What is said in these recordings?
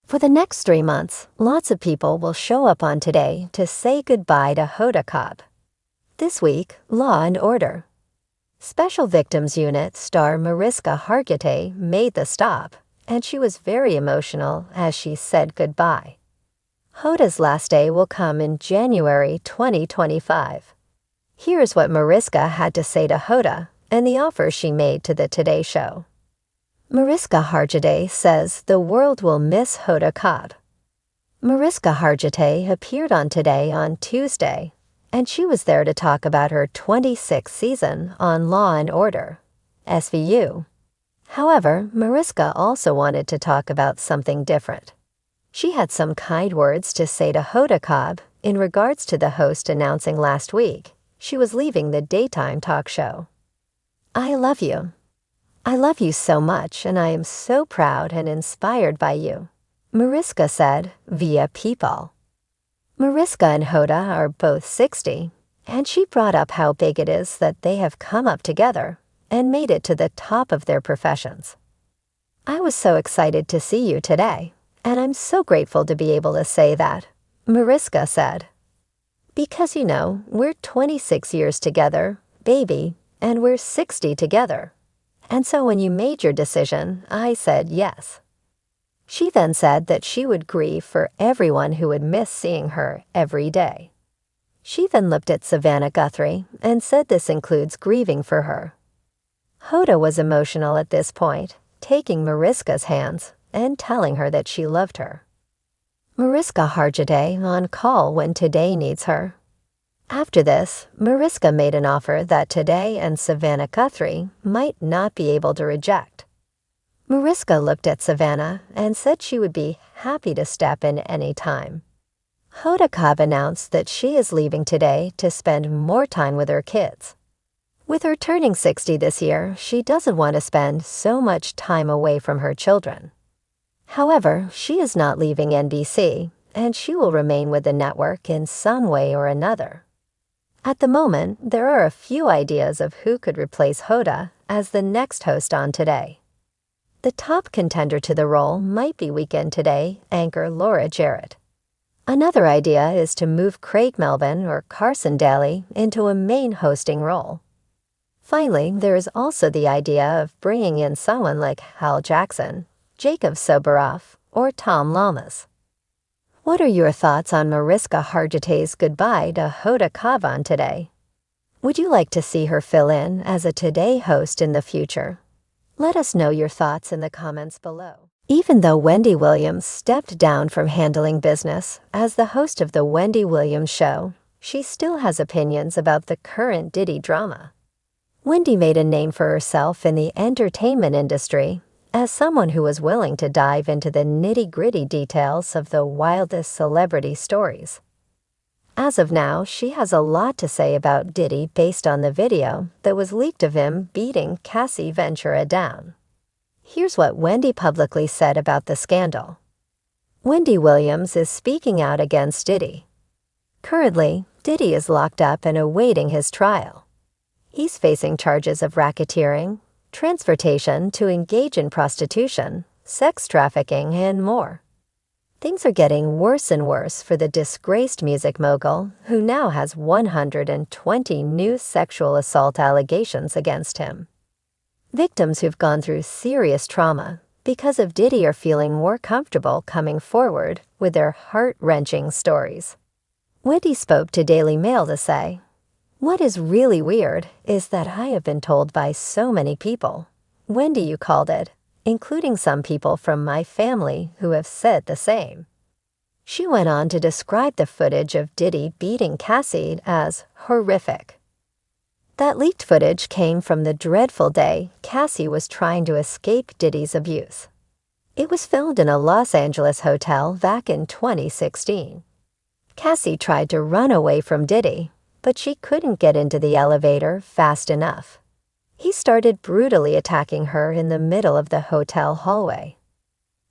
For the next 3 months, lots of people will show up on Today to say goodbye to Hoda Kotb. This week, Law and Order. Special Victims Unit star Mariska Hargitay made the stop, and she was very emotional as she said goodbye. Hoda's last day will come in January 2025. Here's what Mariska had to say to Hoda and the offer she made to the Today Show. Mariska Hargitay says the world will miss Hoda Kotb. Mariska Hargitay appeared on Today on Tuesday, and she was there to talk about her 26th season on Law and Order, SVU. However, Mariska also wanted to talk about something different. She had some kind words to say to Hoda Kotb in regards to the host announcing last week she was leaving the daytime talk show. "I love you. I love you so much, and I am so proud and inspired by you," Mariska said via People. Mariska and Hoda are both 60, and she brought up how big it is that they have come up together and made it to the top of their professions. "I was so excited to see you today, and I'm so grateful to be able to say that," Mariska said. "Because, we're 26 years together, baby, and we're 60 together. And so when you made your decision, I said yes." She then said that she would grieve for everyone who would miss seeing her every day. She then looked at Savannah Guthrie and said this includes grieving for her. Hoda was emotional at this point, taking Mariska's hands and telling her that she loved her. Mariska Hargitay on call when Today needs her. After this, Mariska made an offer that Today and Savannah Guthrie might not be able to reject. Mariska looked at Savannah and said she would be happy to step in any time. Hoda Kotb announced that she is leaving Today to spend more time with her kids. With her turning 60 this year, she doesn't want to spend so much time away from her children. However, she is not leaving NBC, and she will remain with the network in some way or another. At the moment, there are a few ideas of who could replace Hoda as the next host on Today. The top contender to the role might be Weekend Today anchor Laura Jarrett. Another idea is to move Craig Melvin or Carson Daly into a main hosting role. Finally, there is also the idea of bringing in someone like Hal Jackson, Jacob Soboroff, or Tom Lamas. What are your thoughts on Mariska Hargitay's goodbye to Hoda Kotb on Today? Would you like to see her fill in as a Today host in the future? Let us know your thoughts in the comments below. Even though Wendy Williams stepped down from handling business as the host of The Wendy Williams Show, she still has opinions about the current Diddy drama. Wendy made a name for herself in the entertainment industry as someone who was willing to dive into the nitty-gritty details of the wildest celebrity stories. As of now, she has a lot to say about Diddy based on the video that was leaked of him beating Cassie Ventura down. Here's what Wendy publicly said about the scandal. Wendy Williams is speaking out against Diddy. Currently, Diddy is locked up and awaiting his trial. He's facing charges of racketeering, transportation to engage in prostitution, sex trafficking, and more. Things are getting worse and worse for the disgraced music mogul, who now has 120 new sexual assault allegations against him. Victims who've gone through serious trauma because of Diddy are feeling more comfortable coming forward with their heart-wrenching stories. Wendy spoke to Daily Mail to say, "What is really weird is that I have been told by so many people, Wendy you called it, including some people from my family who have said the same." She went on to describe the footage of Diddy beating Cassie as horrific. That leaked footage came from the dreadful day Cassie was trying to escape Diddy's abuse. It was filmed in a Los Angeles hotel back in 2016. Cassie tried to run away from Diddy, but she couldn't get into the elevator fast enough. He started brutally attacking her in the middle of the hotel hallway.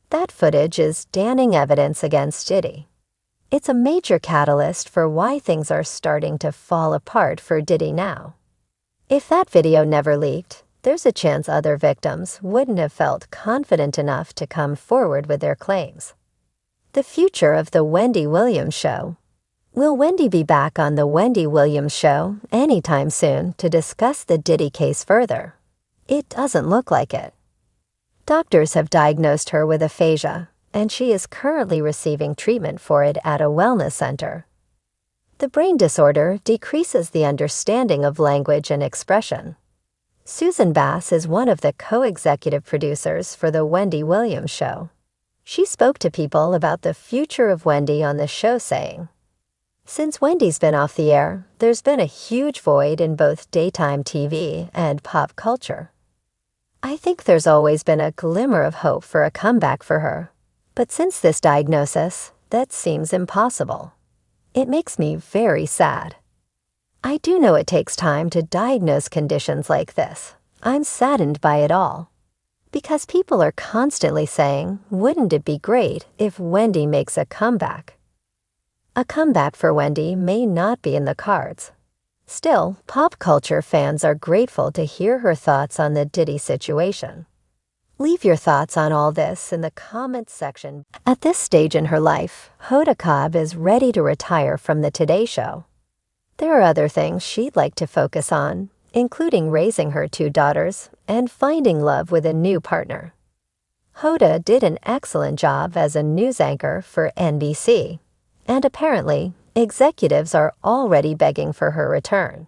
That footage is damning evidence against Diddy. It's a major catalyst for why things are starting to fall apart for Diddy now. If that video never leaked, there's a chance other victims wouldn't have felt confident enough to come forward with their claims. The future of the Wendy Williams Show. Will Wendy be back on the Wendy Williams Show anytime soon to discuss the Diddy case further? It doesn't look like it. Doctors have diagnosed her with aphasia, and she is currently receiving treatment for it at a wellness center. The brain disorder decreases the understanding of language and expression. Susan Bass is one of the co-executive producers for the Wendy Williams Show. She spoke to people about the future of Wendy on the show, saying, "Since Wendy's been off the air, there's been a huge void in both daytime TV and pop culture. I think there's always been a glimmer of hope for a comeback for her. But since this diagnosis, that seems impossible. It makes me very sad. I do know it takes time to diagnose conditions like this. I'm saddened by it all. Because people are constantly saying, wouldn't it be great if Wendy makes a comeback? A comeback for Wendy may not be in the cards. Still, pop culture fans are grateful to hear her thoughts on the Diddy situation. Leave your thoughts on all this in the comments section. At this stage in her life, Hoda Kotb is ready to retire from the Today Show. There are other things she'd like to focus on, including raising her 2 daughters and finding love with a new partner. Hoda did an excellent job as a news anchor for NBC, and apparently, executives are already begging for her return.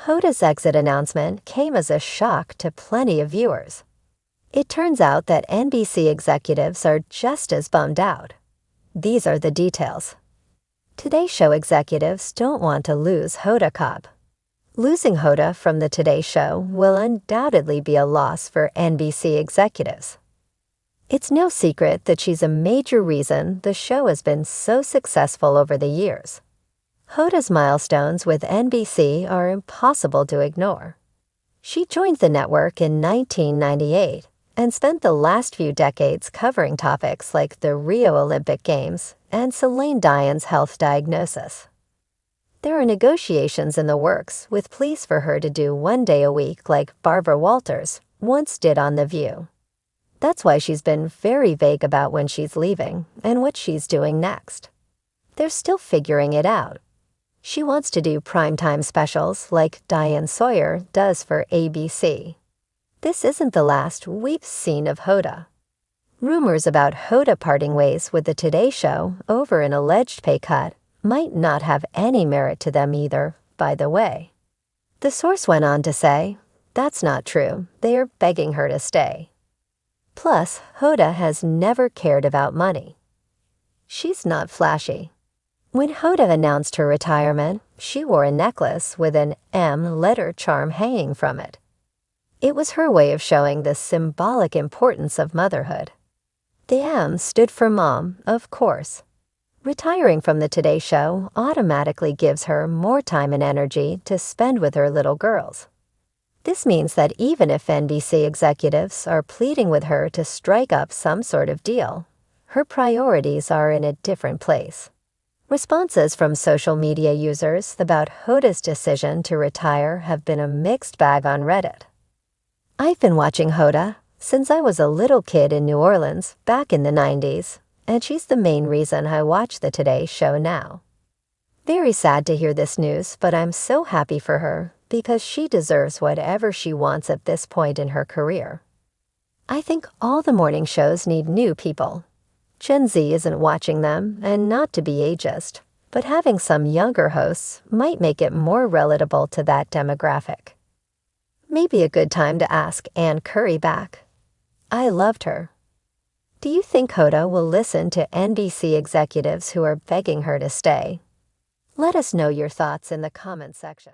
Hoda's exit announcement came as a shock to plenty of viewers. It turns out that NBC executives are just as bummed out. These are the details. Today Show executives don't want to lose Hoda Kotb. Losing Hoda from the Today Show will undoubtedly be a loss for NBC executives. It's no secret that she's a major reason the show has been so successful over the years. Hoda's milestones with NBC are impossible to ignore. She joined the network in 1998 and spent the last few decades covering topics like the Rio Olympic Games and Celine Dion's health diagnosis. There are negotiations in the works with pleas for her to do 1 day a week like Barbara Walters once did on The View. That's why she's been very vague about when she's leaving and what she's doing next. They're still figuring it out. She wants to do primetime specials like Diane Sawyer does for ABC. This isn't the last we've seen of Hoda. Rumors about Hoda parting ways with the Today Show over an alleged pay cut might not have any merit to them either, by the way. The source went on to say, that's not true, they are begging her to stay. Plus, Hoda has never cared about money. She's not flashy. When Hoda announced her retirement, she wore a necklace with an M letter charm hanging from it. It was her way of showing the symbolic importance of motherhood. The M stood for mom, of course. Retiring from the Today Show automatically gives her more time and energy to spend with her little girls. This means that even if NBC executives are pleading with her to strike up some sort of deal, her priorities are in a different place. Responses from social media users about Hoda's decision to retire have been a mixed bag on Reddit. I've been watching Hoda since I was a little kid in New Orleans back in the 90s, and she's the main reason I watch the Today Show now. Very sad to hear this news, but I'm so happy for her because she deserves whatever she wants at this point in her career. I think all the morning shows need new people. Gen Z isn't watching them, and not to be ageist, but having some younger hosts might make it more relatable to that demographic. Maybe a good time to ask Ann Curry back. I loved her. Do you think Hoda will listen to NBC executives who are begging her to stay? Let us know your thoughts in the comment section.